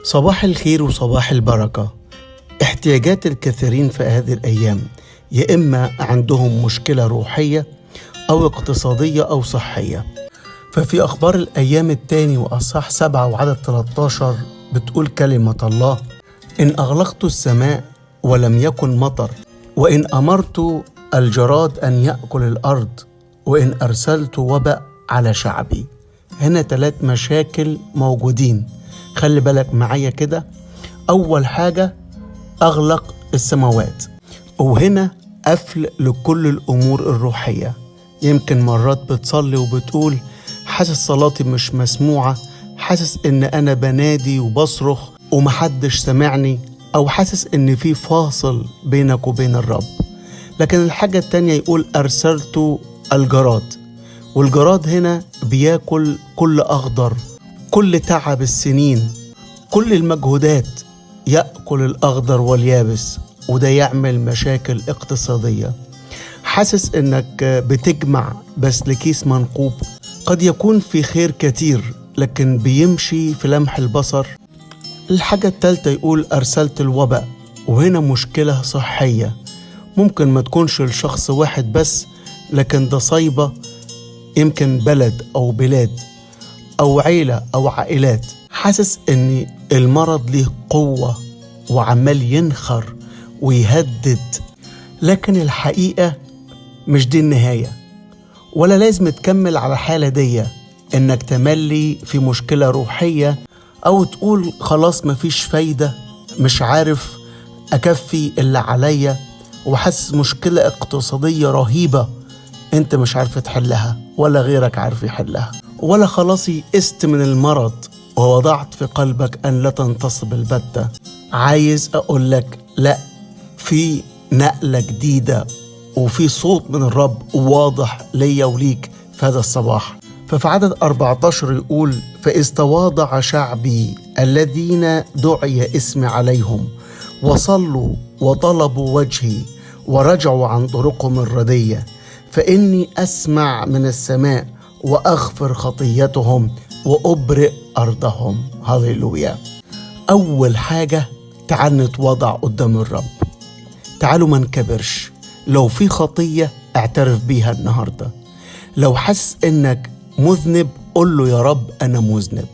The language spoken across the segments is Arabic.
صباح الخير وصباح البركة. احتياجات الكثيرين في هذه الأيام يا إما عندهم مشكلة روحية أو اقتصادية أو صحية. ففي أخبار الأيام الثاني وأصحاح 7 وعدد 13 بتقول كلمة الله: إن أغلقت السماء ولم يكن مطر، وإن أمرت الجراد أن يأكل الأرض، وإن أرسلت وباء على شعبي. هنا 3 مشاكل موجودين، خلي بالك معايا كده. أول حاجة أغلق السماوات، وهنا قفل لكل الأمور الروحية. يمكن مرات بتصلي وبتقول حاسس صلاتي مش مسموعة، حاسس إن أنا بنادي وبصرخ ومحدش سمعني، أو حاسس إن في فاصل بينك وبين الرب. لكن الحاجة التانية يقول أرسلت الجراد، والجراد هنا بياكل كل أخضر، كل تعب السنين، كل المجهودات، يأكل الأخضر واليابس، وده يعمل مشاكل اقتصادية. حاسس إنك بتجمع بس لكيس منقوب، قد يكون في خير كتير لكن بيمشي في لمح البصر. الحاجة الثالثة يقول أرسلت الوباء، وهنا مشكلة صحية ممكن ما تكونش لشخص واحد بس، لكن ده صيبة، يمكن بلد أو بلاد أو عيلة أو عائلات. حاسس إن المرض له قوة وعمال ينخر ويهدد، لكن الحقيقة مش دي النهاية، ولا لازم تكمل على حالة دي إنك تملي في مشكلة روحية أو تقول خلاص مفيش فايدة، مش عارف أكفي اللي عليا، وحاسس مشكلة اقتصادية رهيبة أنت مش عارف تحلها ولا غيرك عارف يحلها، ولا خلاص يئست من المرض ووضعت في قلبك أن لا تنتصب البتة. عايز أقول لك لا، في نقلة جديدة وفي صوت من الرب واضح ليا وليك في هذا الصباح. ففي عدد 14 يقول: فإذ تواضع شعبي الذين دعي اسمي عليهم وصلوا وطلبوا وجهي ورجعوا عن طرقهم الردية، فإني أسمع من السماء وأغفر خطيتهم وأبرئ أرضهم. هاليلويا. أول حاجة تعال نتواضع قدام الرب، تعالوا ما نكبرش. لو في خطية اعترف بيها النهاردة، لو حس إنك مذنب قل له يا رب أنا مذنب.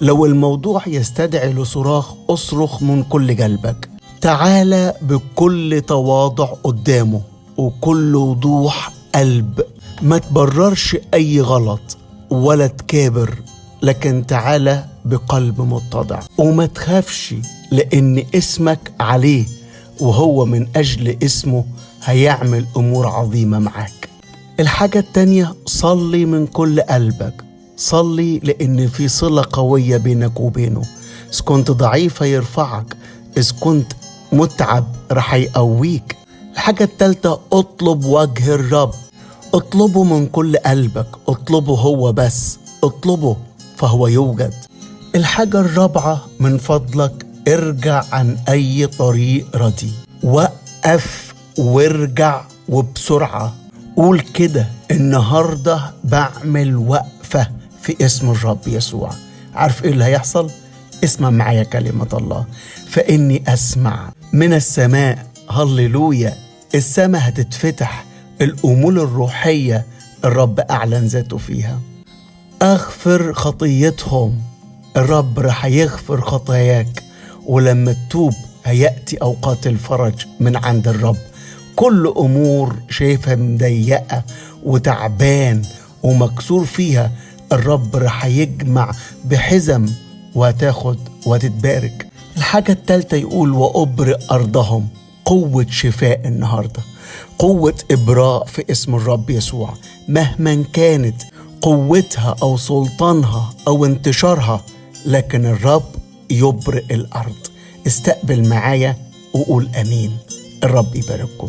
لو الموضوع يستدعي لصراخ اصرخ من كل قلبك. تعال بكل تواضع قدامه وكل وضوح قلب، ما تبررش أي غلط ولا تكابر، لكن تعال بقلب متضع وما تخافش، لأن اسمك عليه، وهو من أجل اسمه هيعمل أمور عظيمة معاك. الحاجة التانية صلي من كل قلبك، صلي لأن في صلة قوية بينك وبينه. إذا كنت ضعيف هيرفعك، إذا كنت متعب رح يقويك. الحاجة التالتة اطلب وجه الرب، اطلبه من كل قلبك، اطلبه هو بس، اطلبه فهو يوجد. الحاجة الرابعة من فضلك ارجع عن أي طريق ردي، وقف وارجع وبسرعة. قول كده النهاردة بعمل وقفة في اسم الرب يسوع. عارف ايه اللي هيحصل؟ اسمع معايا كلمة الله: فإني أسمع من السماء. هللويا. السماء هتتفتح، الأمور الروحية الرب أعلن ذاته فيها. أغفر خطيتهم، الرب رح يغفر خطاياك، ولما تتوب هيأتي أوقات الفرج من عند الرب. كل أمور شايفها مضيقة وتعبان ومكسور فيها، الرب رح يجمع بحزم وهتاخد وهتتبارك. الحاجة الثالثة يقول وأبرئ أرضهم. قوة شفاء النهاردة، قوة إبراء في اسم الرب يسوع، مهما كانت قوتها أو سلطانها أو انتشارها، لكن الرب يبرئ الأرض. استقبل معايا وقول أمين. الرب يبارككم.